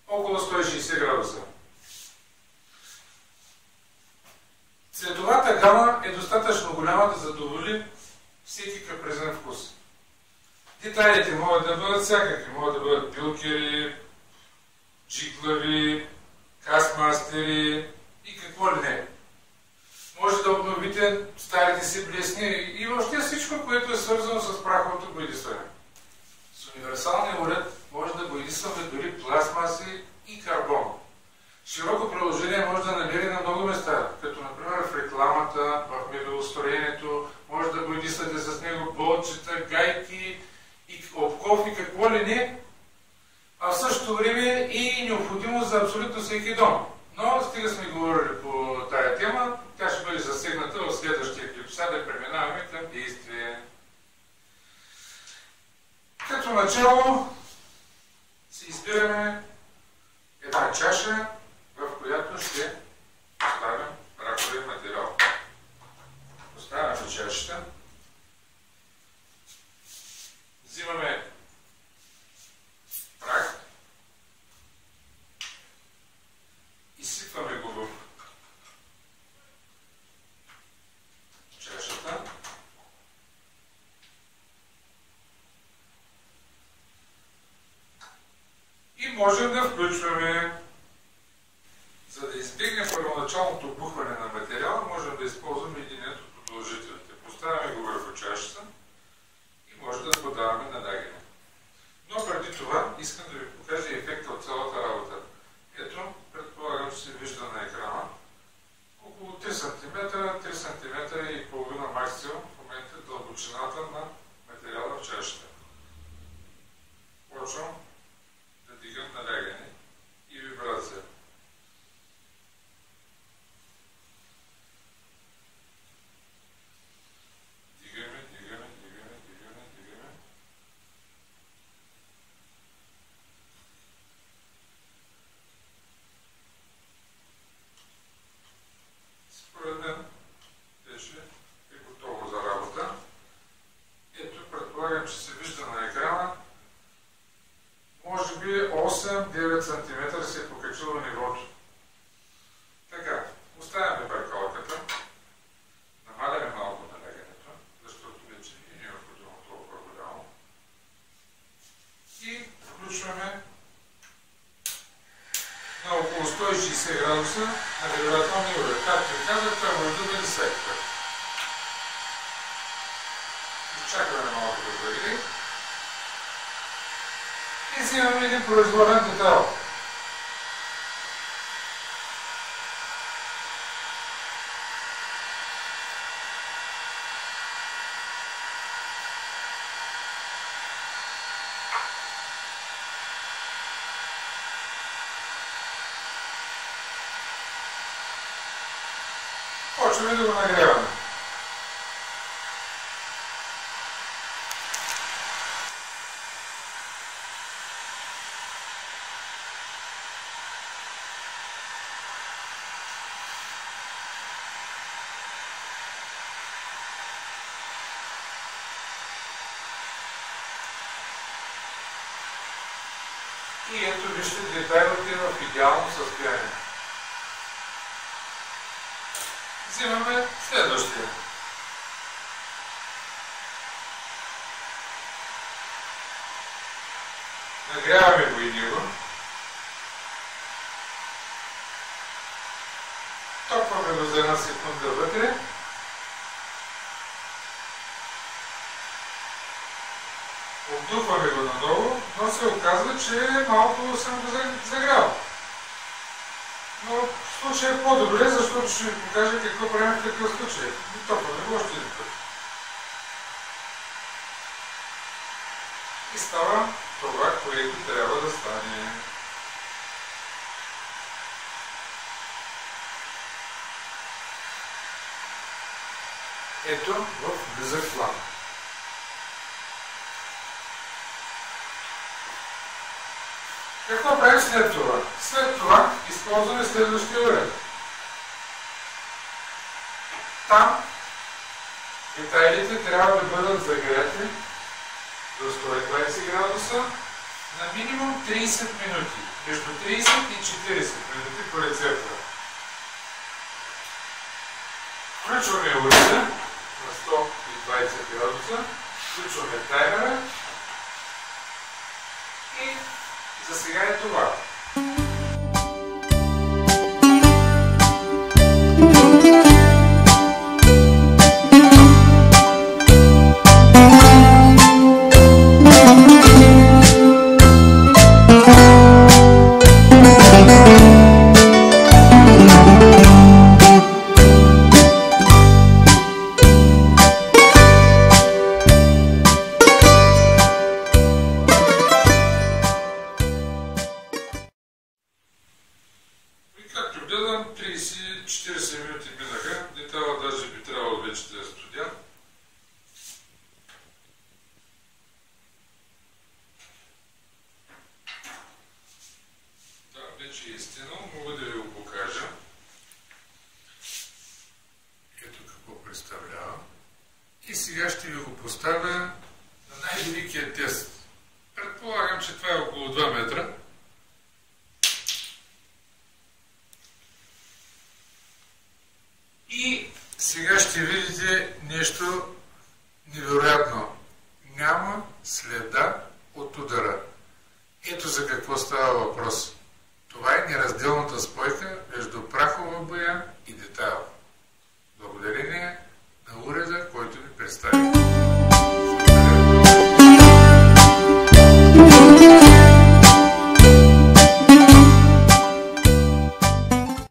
около 160 градуса. Цветовата гама е достатъчно голяма да задоволи всеки капризен вкус. Детайлите могат да бъдат всякакви. Могат да бъдат билкери, джиглави, кастмастери и какво ли не. Може да обновите старите си блесни и въобще всичко, което е свързано с праховото боядисване. С универсалния уред може да боядисваме дори пластмаси и карбон. Широко приложение може да намери на много места, като например в рекламата, в мебелостроението, може да боядисвате с него болчета, гайки и обков и какво ли не, а в същото време и необходимо за абсолютно всеки дом. Но стига сме говорили по тая тема, тя ще бъде засегната в следващия клип. Сега да преминаваме към действие. Като начало си избираме една чаша, в която ще поставим праховия материал. Поставяме чашата. Взимаме прах. Изсипваме го в чашата. И можем да включваме. За да избегнем първоначалното бухване на материала, можем да използваме един от продължителите. Поставяме го върху чашата и може да подаваме надагане. Но преди това искам да ви покажа ефекта от цялата работа. Ето, предполагам, че се вижда на екрана. Около 3 см, 3 см и половина максимум в момента дълбочината на материала в чашата. Почвам да дигам налягане и вибрация. Дигаме. Според мен вече е готово за работа. Ето, предполагам, че се вижда на екрана. Може би 8-9 см се е покачило нивото. Така, оставяме бъркалката. Намаляме малко налягането, защото вече не е необходимо толкова голямо. И включваме на около 160 градуса на регулаторния уред. Както ви казах, това може да бъде всеки път. Изчакваме малко да загреее. И взимаме един произволен детайл. Почваме да го нагряваме. И ето вижте детайлите в идеално състояние. Взимаме следващия. Нагряваме го и него. Топваме го за една секунда вътре. Обдухваме го наново, но се оказва, че малко съм го загрял. Но в случай е по-добре, защото ще ви покажа какво правим в такъв случай. И топваме го още един път. И става това, което трябва да стане. Ето в близък план. Какво правим след това? След това използваме следващия уред. Там детайлите трябва да бъдат загряти до 120 градуса на минимум 30 минути. Между 30 и 40 минути по рецептора. Включваме улица на 120 градуса, включваме таймера и за сега е това. Гледам, 30-40 минути минаха, детайла даже би трябвало вече да е студен. Да, вече е изтинал, мога да ви го покажа. Ето какво представлява. И сега ще ви го поставя на най-великия тест. Предполагам, че това е около 2 метра. И сега ще видите нещо невероятно. Няма следа от удара. Ето за какво става въпрос. Това е неразделната спойка между прахова боя и детайл.